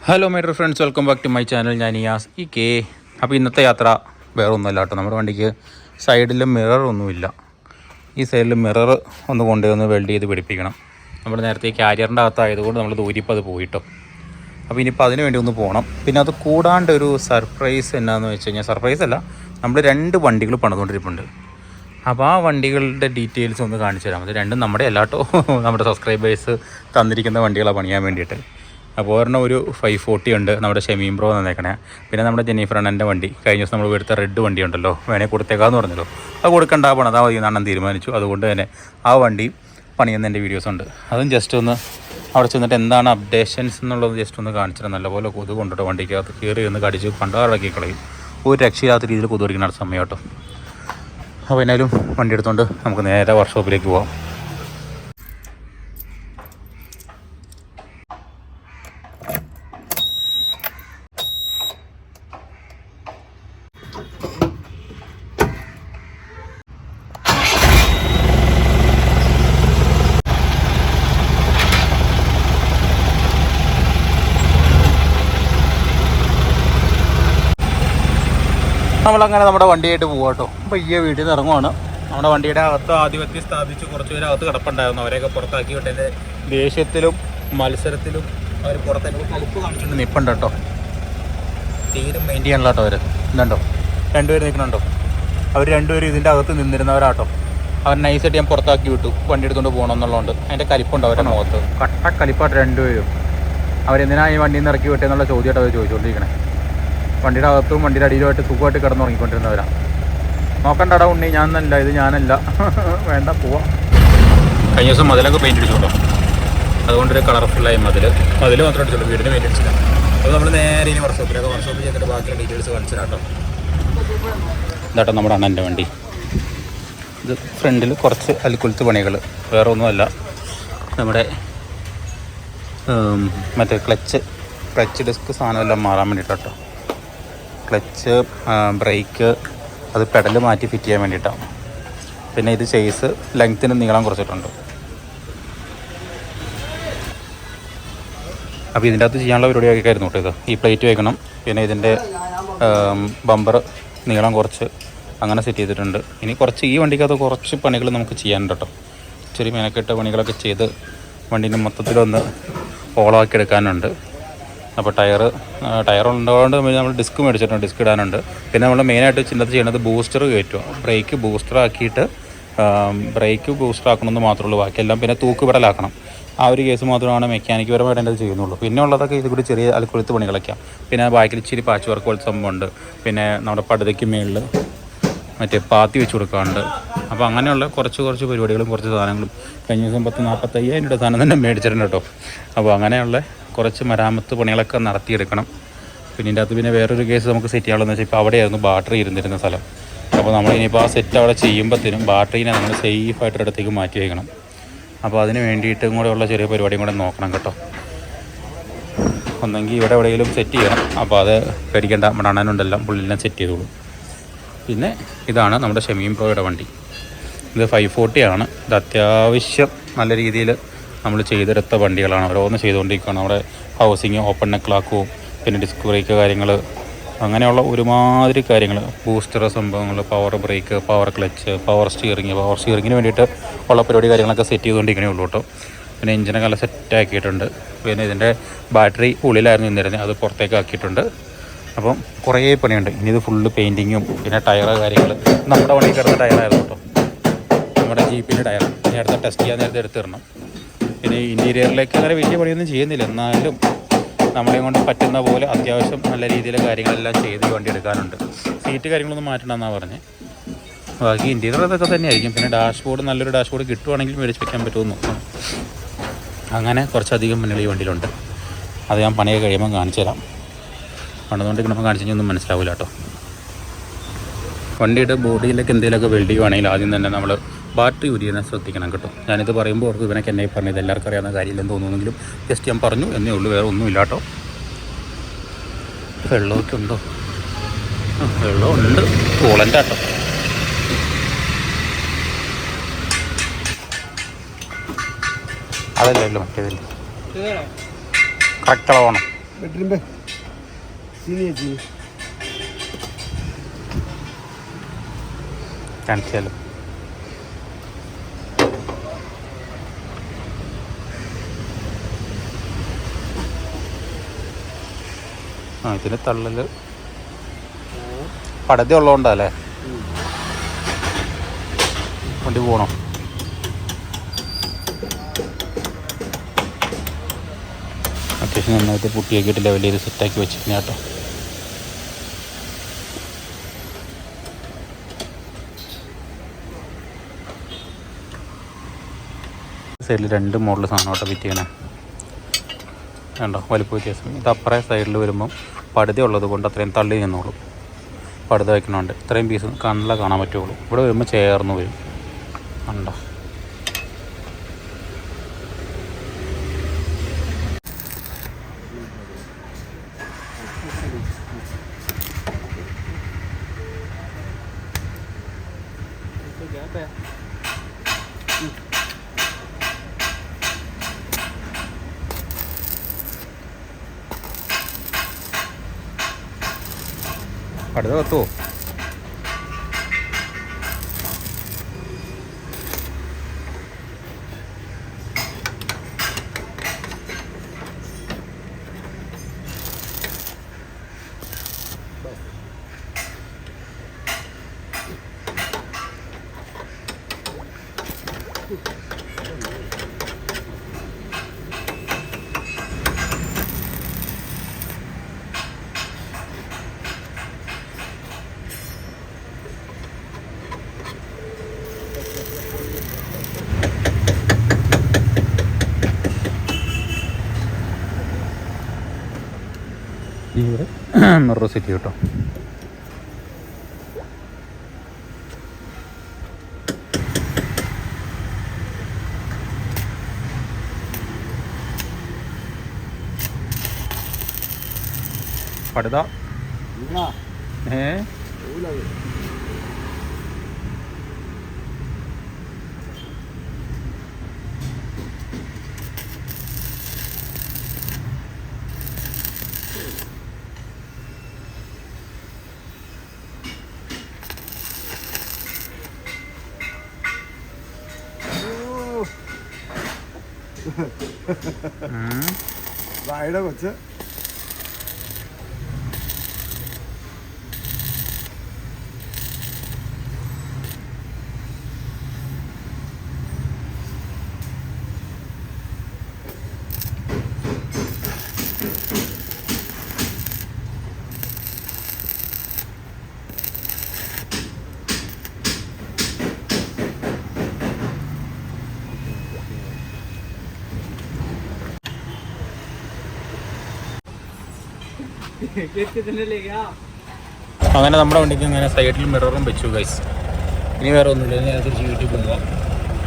Hello my dear friends, welcome back to my channel. ഞാൻ നിയാസ് ഈ K. അപ്പോൾ ഇന്നത്തെ യാത്ര വേറെ ഒന്നുമല്ല കേട്ടോ. നമ്മുടെ വണ്ടിക്ക് സൈഡിൽ മിറർ ഒന്നുമില്ല. ഈ സൈഡിൽ മിറർ ഒന്ന് കൊണ്ടുവന്ന് വെൽഡ് ചെയ്ത് പിടിപ്പിക്കണം. നമ്മൾ നേരത്തെ ക്യാരിയറിൻ്റെ അകത്തായതുകൊണ്ട് നമ്മൾ ദൂരിപ്പോൾ അത് പോയിട്ടോ. അപ്പോൾ ഇനിയിപ്പോൾ അതിന് വേണ്ടി ഒന്ന് പോകണം. പിന്നെ അത് കൂടാണ്ട് ഒരു സർപ്രൈസ് എന്നാന്ന് വെച്ച് കഴിഞ്ഞാൽ, സർപ്രൈസ് അല്ല, നമ്മൾ 2 വണ്ടികൾ പണിതുകൊണ്ടിരിപ്പുണ്ട്. അപ്പോൾ ആ വണ്ടികളുടെ ഡീറ്റെയിൽസ് ഒന്ന് കാണിച്ചു തരാം. അത് രണ്ടും നമ്മുടെ അല്ലാട്ടോ, നമ്മുടെ സബ്സ്ക്രൈബേഴ്സ് തന്നിരിക്കുന്ന വണ്ടികളാണ് പണിയാൻ വേണ്ടിയിട്ട്. അപ്പോൾ ഒരെണ്ണം ഒരു 540 ഉണ്ട്, നമ്മുടെ ഷെമീം ബ്രോ തന്നേക്കണേ. പിന്നെ നമ്മുടെ ജെന്നിഫർ അണ്ണൻ്റെ വണ്ടി, കഴിഞ്ഞ ദിവസം നമ്മൾ എടുത്ത റെഡ് വണ്ടി ഉണ്ടല്ലോ, വേണേൽ കൊടുത്തേക്കാന്ന് പറഞ്ഞല്ലോ. അത് കൊടുക്കേണ്ട പണതാ മതി അണ്ണൻ തീരുമാനിച്ചു. അതുകൊണ്ട് തന്നെ ആ വണ്ടി പണിയുന്നതിൻ്റെ വീഡിയോസ് ഉണ്ട്. അതും ജസ്റ്റ് ഒന്ന് അവിടെ ചെന്നിട്ട് എന്താണ് അപ്ഡേഷൻസ് എന്നുള്ളത് ജസ്റ്റ് ഒന്ന് കാണിച്ചിട്ട്, നല്ലപോലെ കൊതു കൊണ്ടിട്ട് വണ്ടിക്കകത്ത് കയറി ഒന്ന് കടിച്ച് പണ്ടാറാക്കി കളയും. ഒരു രക്ഷയില്ലാത്ത രീതിയിൽ കൊതു കടിക്കുന്ന സമയം കേട്ടോ. അപ്പോൾ എന്നാലും വണ്ടി എടുത്തുകൊണ്ട് നമുക്ക് നേരെ വർക്ക്ഷോപ്പിലേക്ക് പോകാം. നമ്മളങ്ങനെ നമ്മുടെ വണ്ടിയായിട്ട് പോകാം കേട്ടോ. അപ്പോൾ ഈ വീട്ടിൽ നിന്ന് ഇറങ്ങുവാണ്. നമ്മുടെ വണ്ടിയുടെ അകത്ത് ആധിപത്യം സ്ഥാപിച്ച് കുറച്ച് പേര് അകത്ത് കിടപ്പുണ്ടായിരുന്നു. അവരെയൊക്കെ പുറത്താക്കി വിട്ടതിൻ്റെ ദേഷ്യത്തിലും മത്സരത്തിലും അവർ പുറത്തേക്ക് കളിപ്പ് കാണിച്ചുകൊണ്ട് നിൽപ്പുണ്ട് കേട്ടോ. തീരെ മെയിൻ ചെയ്യാനുള്ള കേട്ടോ അവർ. ഇതുണ്ടോ 2 പേര് നിൽക്കുന്നുണ്ടോ? അവർ 2 പേരും ഇതിൻ്റെ അകത്ത് നിന്നിരുന്നവരാട്ടോ. അവർ നൈസായിട്ട് ഞാൻ പുറത്താക്കി വിട്ടു, വണ്ടി എടുത്തുകൊണ്ട് പോകണം എന്നുള്ളതുകൊണ്ട്. അതിൻ്റെ കലിപ്പുണ്ട് അവരുടെ മുഖത്ത്, കട്ട കലിപ്പായിട്ട് 2 പേരും. അവരെന്തിനാണ് ഈ വണ്ടിയിൽ നിന്ന് ഇറക്കി വിട്ടേന്നുള്ള ചോദ്യമായിട്ട് അവർ ചോദിച്ചുകൊണ്ടിരിക്കണേ. വണ്ടിയുടെ അകത്തും വണ്ടിയുടെ അടിയിലുമായിട്ട് സുഖമായിട്ട് കിടന്നുറങ്ങിക്കൊണ്ടിരുന്നവരാണ്. നോക്കണ്ടടാ ഉണ്ണി, ഞാനല്ല ഇത്, ഞാനല്ല, വേണ്ട പോവാം. കഴിഞ്ഞ ദിവസം മതിലൊക്കെ പെയിൻറ്റ് അടിച്ചോട്ടോ. അതുകൊണ്ടൊരു കളർഫുള്ളായി മതിൽ മാത്രം അടിച്ചോളൂ, വീടിന് പെയിൻറ്റ് അടിച്ചില്ല. അപ്പോൾ നമ്മൾ നേരെ ഇനി വർക്ക്ഷോപ്പിൽ ചെയ്തിട്ട് ബാക്കിയുള്ള ഡീറ്റെയിൽസ് കാണിച്ചു തരാം. ഇതാട്ടോ നമ്മുടെ അണ്ണൻ്റെ വണ്ടി. ഇത് ഫ്രണ്ടിൽ കുറച്ച് അൽക്കുലത്ത് പണികൾ, വേറെ ഒന്നുമല്ല, നമ്മുടെ മറ്റേ ക്ലച്ച് ഡിസ്ക് സാധനമെല്ലാം മാറാൻ വേണ്ടിയിട്ടോ. ക്ലച്ച്, ബ്രേക്ക്, അത് പെഡൽ മാറ്റി ഫിറ്റ് ചെയ്യാൻ വേണ്ടിയിട്ടാണ്. പിന്നെ ഇത് ചേസ് ലെങ്ത്തിന് നീളം കുറച്ചിട്ടുണ്ട്. അപ്പോൾ ഇതിൻ്റെ അകത്ത് ചെയ്യാനുള്ള പരിപാടിയായിരുന്നു കേട്ടോ ഇത്. ഈ പ്ലേറ്റ് വയ്ക്കണം, പിന്നെ ഇതിൻ്റെ ബമ്പർ നീളം കുറച്ച് അങ്ങനെ സെറ്റ് ചെയ്തിട്ടുണ്ട്. ഇനി കുറച്ച് ഈ വണ്ടിക്കകത്ത് കുറച്ച് പണികൾ നമുക്ക് ചെയ്യാനുണ്ട് കേട്ടോ. ചെറിയ മെനക്കെട്ട പണികളൊക്കെ ചെയ്ത് വണ്ടീൻ്റെ മൊത്തത്തിലൊന്ന് ഓളാക്കി എടുക്കാനുണ്ട്. അപ്പോൾ ടയർ ഉള്ളതുകൊണ്ട് നമ്മൾ ഡിസ്ക് മേടിച്ചിട്ടുണ്ട്, ഡിസ്ക് ഇടാനുണ്ട്. പിന്നെ നമ്മൾ മെയിനായിട്ട് ചിന്തത്ത് ചെയ്യുന്നത് ബൂസ്റ്റർ കയറ്റുക. ബ്രേക്ക് ബൂസ്റ്റർ ആക്കണമെന്ന് മാത്രമേ ഉള്ളൂ. ബാക്കിയെല്ലാം പിന്നെ തൂക്കുപെടലാക്കണം. ആ ഒരു കേസ് മാത്രമാണ് മെക്കാനിക്ക് പരമായിട്ട് എൻ്റെ ചെയ്യുന്നുള്ളൂ. പിന്നെ ഉള്ളതൊക്കെ ഇത് കൂടി ചെറിയ അൽക്കുലത്ത് പണികളൊക്കെയാണ്. പിന്നെ ബാക്കിൽ ഇച്ചിരി പാച്ച് വർക്ക് പോലത്തെ സംഭവമുണ്ട്. പിന്നെ നമ്മുടെ പടുതയ്ക്ക് മേളിൽ മറ്റേ പാത്തി വെച്ച് കൊടുക്കാറുണ്ട്. അപ്പോൾ അങ്ങനെയുള്ള കുറച്ച് പരിപാടികളും കുറച്ച് സാധനങ്ങളും കഴിഞ്ഞ ദിവസം 40-45 രൂപ സാധനം തന്നെ മേടിച്ചിട്ടുണ്ട് കേട്ടോ. അപ്പോൾ അങ്ങനെയുള്ള കുറച്ച് മരാമത്ത് പണികളൊക്കെ നടത്തിയെടുക്കണം. പിന്നെ ഇതിൻ്റെ അകത്ത് പിന്നെ വേറൊരു കേസ് നമുക്ക് സെറ്റ് ചെയ്യാനുള്ളതെന്ന് വെച്ചാൽ ഇപ്പോൾ അവിടെയായിരുന്നു ബാറ്ററി ഇരുന്നിരുന്ന സ്ഥലം. അപ്പോൾ നമ്മൾ ഇനിയിപ്പോൾ ആ സെറ്റ് അവിടെ ചെയ്യുമ്പോഴത്തേനും ബാറ്ററീനെ നമ്മൾ സേഫായിട്ടൊരിടത്തേക്ക് മാറ്റി വയ്ക്കണം. അപ്പോൾ അതിന് വേണ്ടിയിട്ടും കൂടെ ഉള്ള ചെറിയ പരിപാടിയും കൂടെ നോക്കണം കേട്ടോ. ഒന്നെങ്കിൽ ഇവിടെ എവിടെയെങ്കിലും സെറ്റ് ചെയ്യണം. അപ്പോൾ അത് പേടിക്കേണ്ട, നമ്മുടെ അണ്ണനുണ്ടെല്ലാം പുള്ളിയെല്ലാം സെറ്റ് ചെയ്തോളൂ. പിന്നെ ഇതാണ് നമ്മുടെ ഷെമീം ബ്രോയുടെ വണ്ടി. ഇത് 540 ആണ്. ഇത് അത്യാവശ്യം നല്ല രീതിയിൽ നമ്മൾ ചെയ്തെടുത്ത വണ്ടികളാണ്. ഓരോന്ന് ചെയ്തുകൊണ്ടിരിക്കുകയാണ്. നമ്മുടെ ഹൗസിങ്, ഓപ്പൺ നെക്ലാക്കും, പിന്നെ ഡിസ്ക് ബ്രേക്ക് കാര്യങ്ങൾ, അങ്ങനെയുള്ള ഒരുമാതിരി കാര്യങ്ങൾ, ബൂസ്റ്റർ സംഭവങ്ങൾ, power brake, power clutch, power സ്റ്റിയറിങ്ങിന് വേണ്ടിയിട്ട് ഉള്ള പരിപാടി കാര്യങ്ങളൊക്കെ സെറ്റ് ചെയ്തുകൊണ്ടിരിക്കണേ ഉള്ളൂ കേട്ടോ. പിന്നെ എഞ്ചിനൊക്കെ നല്ല സെറ്റാക്കിയിട്ടുണ്ട്. പിന്നെ ഇതിൻ്റെ ബാറ്ററി ഉള്ളിലായിരുന്നു നിന്നിരുന്നത്, അത് പുറത്തേക്ക് ആക്കിയിട്ടുണ്ട്. അപ്പം കുറേ പണിയുണ്ട്. ഇനി ഇത് ഫുള്ള് പെയിൻറ്റിങ്ങും പിന്നെ ടയർ കാര്യങ്ങൾ. നമ്മുടെ വണ്ടി കിടന്ന ടയറായിരുന്നു കേട്ടോ, നമ്മുടെ ജീപ്പിൻ്റെ ടയർ. നേരത്തെ ടെസ്റ്റ് ചെയ്യാൻ നേരത്തെ എടുത്തിടണം. പിന്നെ ഇൻറ്റീരിയറിലേക്ക് അങ്ങനെ വലിയ പണിയൊന്നും ചെയ്യുന്നില്ല, എന്നാലും നമ്മളെ കൊണ്ട് പറ്റുന്ന പോലെ അത്യാവശ്യം നല്ല രീതിയിൽ കാര്യങ്ങളെല്ലാം ചെയ്ത് വണ്ടി എടുക്കാനുണ്ട്. സീറ്റ് കാര്യങ്ങളൊന്നും മാറ്റണമെന്നാണ് പറഞ്ഞത്. ബാക്കി ഇൻറ്റീരിയർ അതൊക്കെ തന്നെയായിരിക്കും. പിന്നെ ഡാഷ്ബോർഡ്, നല്ലൊരു ഡാഷ്ബോർഡ് കിട്ടുവാണെങ്കിൽ മേടിച്ച് വയ്ക്കാൻ പറ്റുമെന്ന് നോക്കണം. അങ്ങനെ കുറച്ചധികം പണികൾ ഈ വണ്ടിയിലുണ്ട്. അത് ഞാൻ പണിയൊക്കെ കഴിയുമ്പോൾ കാണിച്ചു തരാം. പണിതുകൊണ്ടിരിക്കുമ്പോൾ കാണിച്ചു കഴിഞ്ഞാൽ ഒന്നും മനസ്സിലാവില്ല കേട്ടോ. വണ്ടിയുടെ ബോഡിയിലേക്ക് എന്തെങ്കിലുമൊക്കെ വെൽഡ് ചെയ്യുവാണെങ്കിൽ ആദ്യം തന്നെ നമ്മൾ ബാറ്ററി ഊരിയെന്നെ ശ്രദ്ധിക്കണം കേട്ടോ. ഞാനിത് പറയുമ്പോൾ അവർക്ക് ഇവനൊക്കെ എന്നെ പറഞ്ഞത് എല്ലാവർക്കും അറിയാവുന്ന കാര്യമില്ലെന്ന് തോന്നുന്നെങ്കിലും ജസ്റ്റ് ഞാൻ പറഞ്ഞു എന്നേ ഉള്ളൂ, വേറെ ഒന്നുമില്ല കേട്ടോ. വെള്ളമൊക്കെ ഉണ്ടോ? വെള്ളമുണ്ട്, കൂളൻ്റ് കേട്ടോ. അതല്ലല്ലോ മറ്റേതല്ലേ, കറക്റ്റ് അളവാണ്. बेडरूम में चीनी है चीनी കാണിച്ചാലോ. ആ ഇതിന് തള്ളല് പടതി ഉള്ളതുകൊണ്ടല്ലേ വണ്ടി പോകണോ? അത്യാവശ്യം നന്നായിട്ട് പുട്ടിയാക്കിയിട്ട് ലെവൽ ചെയ്ത് സെറ്റാക്കി വെച്ചിരിക്കുന്ന കേട്ടോ. സൈഡിൽ 2 മോഡൽ സാധനം കേട്ടോ ഫിറ്റ് ചെയ്യണേ. വേണ്ടോ വലിപ്പ വ്യത്യാസം. ഇത് അപ്പുറേ സൈഡിൽ വരുമ്പം പടുത ഉള്ളത് കൊണ്ട് അത്രയും തള്ളി നിന്നോളും. പടുത വയ്ക്കണോണ്ട് ഇത്രയും പീസ് കണ്ണിലെ കാണാൻ പറ്റുള്ളൂ. ഇവിടെ വരുമ്പോൾ ചേർന്ന് വരും. ഉണ്ടോ പടുത കത്തുവോ? ഇവിടെ മിറർ സെറ്റ് കേട്ടോ. പടുത വായുടെ കൊച്ച് അങ്ങനെ നമ്മുടെ വണ്ടിക്ക് ഇങ്ങനെ സൈഡിൽ മിററും വെച്ചു ഗൈസ്. ഇനി വേറെ ഒന്നുമില്ല. ഇനി അതിന് യൂട്യൂബ് പോകാം.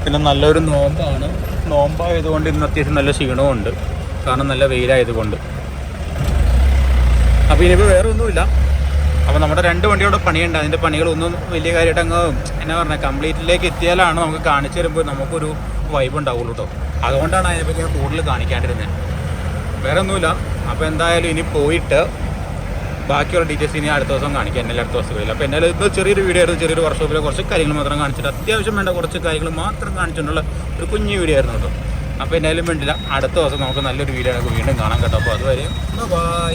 പിന്നെ നല്ലൊരു നോമ്പാണ്. നോമ്പായതുകൊണ്ട് ഇന്ന് അത്യാവശ്യം നല്ല ക്ഷീണമുണ്ട്. കാരണം നല്ല വെയിലായതുകൊണ്ട്. അപ്പോൾ ഇനിയിപ്പോൾ വേറെ ഒന്നുമില്ല. അപ്പോൾ നമ്മുടെ 2 വണ്ടിയോടെ പണിയുണ്ട്. അതിൻ്റെ പണികളൊന്നും വലിയ കാര്യമായിട്ട് അങ്ങ് എന്നാ പറഞ്ഞാൽ കംപ്ലീറ്റിലേക്ക് എത്തിയാലാണ് നമുക്ക് കാണിച്ചു തരുമ്പോൾ നമുക്കൊരു വൈബ് ഉണ്ടാവുള്ളൂ കേട്ടോ. അതുകൊണ്ടാണ് അതിനെപ്പറ്റി ഞാൻ കൂടുതൽ കാണിക്കാണ്ടിരുന്നത്. വേറെ ഒന്നുമില്ല. അപ്പോൾ എന്തായാലും ഇനി പോയിട്ട് ബാക്കിയുള്ള ഡീറ്റെയിൽസ് ഇനി അടുത്ത ദിവസം കാണിക്കാം. എന്നാലും അടുത്ത ദിവസം വരില്ല. അപ്പോൾ എന്നാലും ഇത് ചെറിയൊരു വീഡിയോ ആയിരുന്നു. ചെറിയൊരു വർക്ക്ഷോപ്പിലെ കുറച്ച് കാര്യങ്ങൾ മാത്രം കാണിച്ചിട്ട് അത്യാവശ്യം വേണ്ട കുറച്ച് കാര്യങ്ങൾ മാത്രം കാണിച്ചിട്ടുള്ള ഒരു കുഞ്ഞു വീഡിയോ ആയിരുന്നു കേട്ടോ. അപ്പോൾ എന്നാലും വേണ്ടില്ല. അടുത്ത ദിവസം നമുക്ക് നല്ലൊരു വീഡിയോ വീണ്ടും കാണാം കേട്ടോ. അപ്പോൾ അതുവരെ ബൈ.